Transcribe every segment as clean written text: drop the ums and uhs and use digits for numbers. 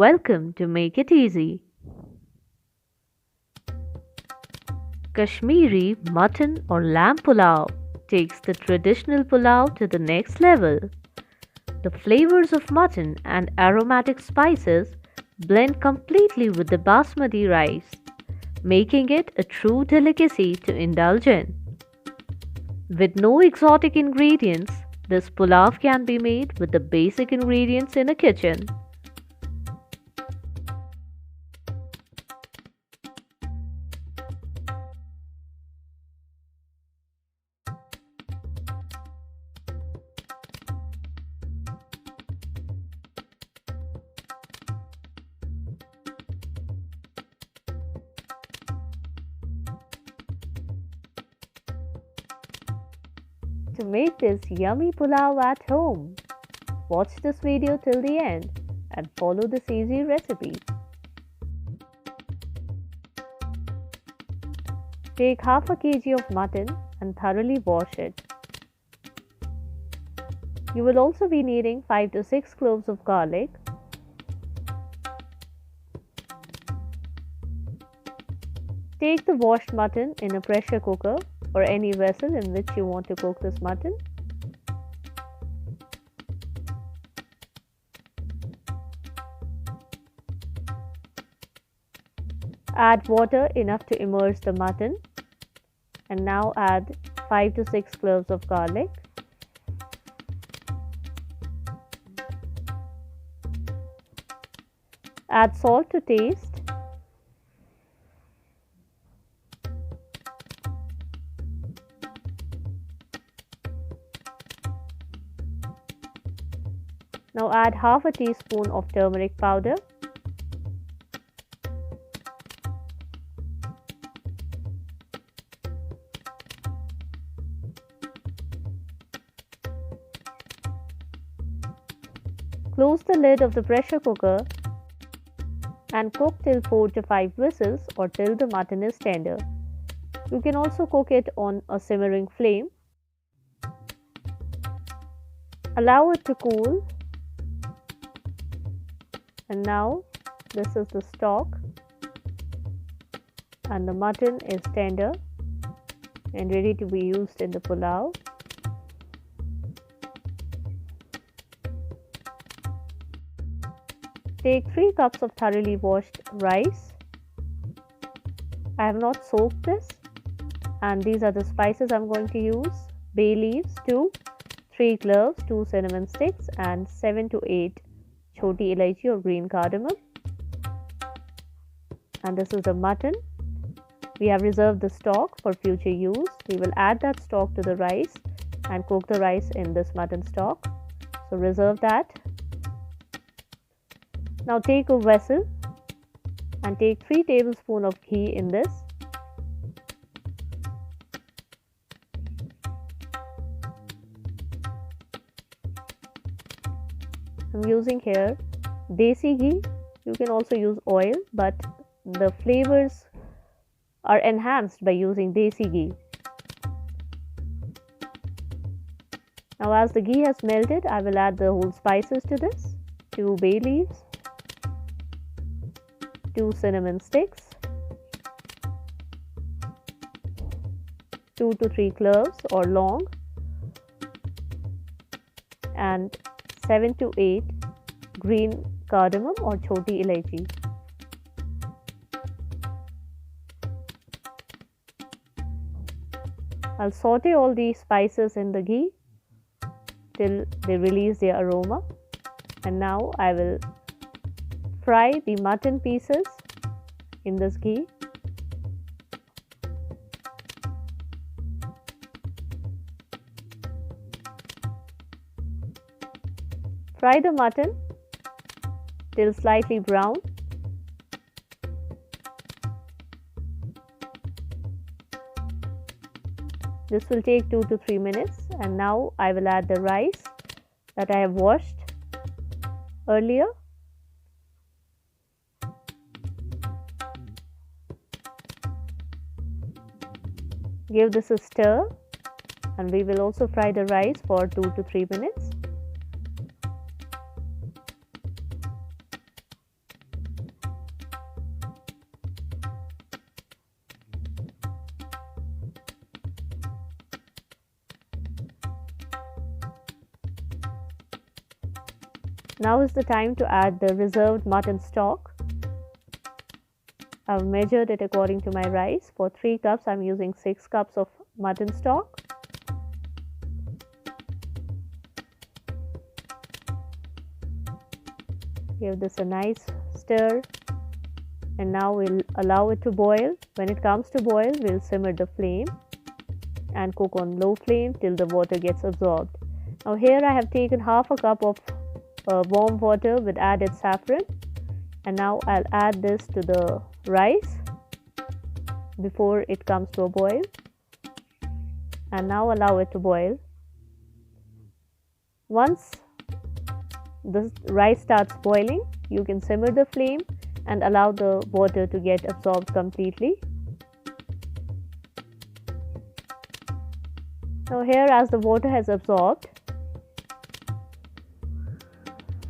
Welcome to Make It Easy. Kashmiri Mutton or Lamb Pulao takes the traditional pulao to the next level. The flavors of mutton and aromatic spices blend completely with the basmati rice, making it a true delicacy to indulge in. With no exotic ingredients, this pulao can be made with the basic ingredients in a kitchen. To make this yummy pulao at home, watch this video till the end and follow this easy recipe. Take half a kg of mutton and thoroughly wash it. You will also be needing 5 to 6 cloves of garlic, take the washed mutton in a pressure cooker or any vessel in which you want to cook this mutton. Add water enough to immerse the mutton and now add 5 to 6 cloves of garlic. Add salt to taste. Now add half a teaspoon of turmeric powder. Close the lid of the pressure cooker and cook till 4 to 5 whistles or till the mutton is tender. You can also cook it on a simmering flame. Allow it to cool. And now this is the stock and the mutton is tender and ready to be used in the pulao. Take 3 cups of thoroughly washed rice. I have not soaked this, and these are the spices I'm going to use: bay leaves 2, 3 cloves, 2 cinnamon sticks and 7 to 8 saute elaichi or green cardamom. And this is the mutton. We have reserved the stock for future use. We will add that stock to the rice and cook the rice in this mutton stock. So reserve that. Now take a vessel and take 3 tablespoons of ghee in this. I'm using here desi ghee. You can also use oil, but the flavors are enhanced by using desi ghee. Now as the ghee has melted, I will add the whole spices to this: 2 bay leaves, 2 cinnamon sticks, 2 to 3 cloves or long, and 7 to 8 green cardamom or saute elaichi. I'll saute all these spices in the ghee till they release their aroma, and now I will fry the mutton pieces in this ghee. Fry the mutton till slightly brown. This will take 2 to 3 minutes, and now I will add the rice that I have washed earlier. Give this a stir, and we will also fry the rice for 2 to 3 minutes. Now is the time to add the reserved mutton stock. I've measured it according to my rice. For 3 cups, I'm using 6 cups of mutton stock. Give this a nice stir, and now we'll allow it to boil. When it comes to boil, we'll simmer the flame and cook on low flame till the water gets absorbed. Now here I have taken half a cup of warm water with added saffron, and now I'll add this to the rice before it comes to a boil, and now allow it to boil. Once the rice starts boiling, you can simmer the flame and allow the water to get absorbed completely. Now here, as the water has absorbed,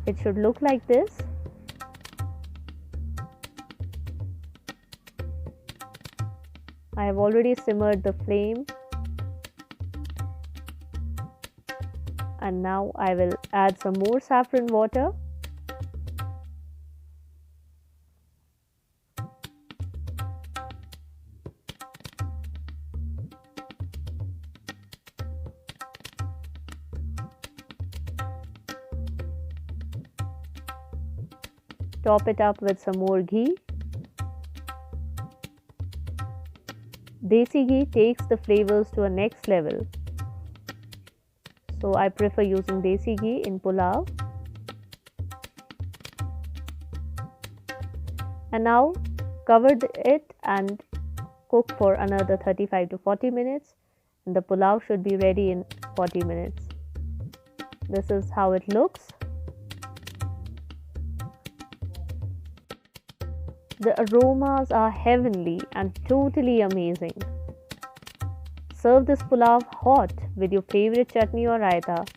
it should look like this. I have already simmered the flame, and now I will add some more saffron water. Top it up with some more ghee. Desi ghee takes the flavors to a next level, so I prefer using desi ghee in pulao. And now cover it and cook for another 35 to 40 minutes, and the pulao should be ready in 40 minutes. This is how it looks. The aromas are heavenly and totally amazing. Serve this pulao hot with your favorite chutney or raita.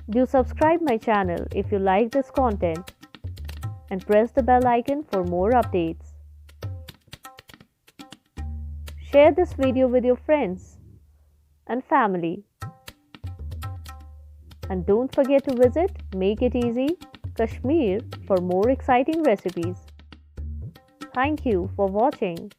Do subscribe my channel if you like this content, and press the bell icon for more updates. Share this video with your friends and family. And don't forget to visit Make It Easy, Kashmir for more exciting recipes. Thank you for watching.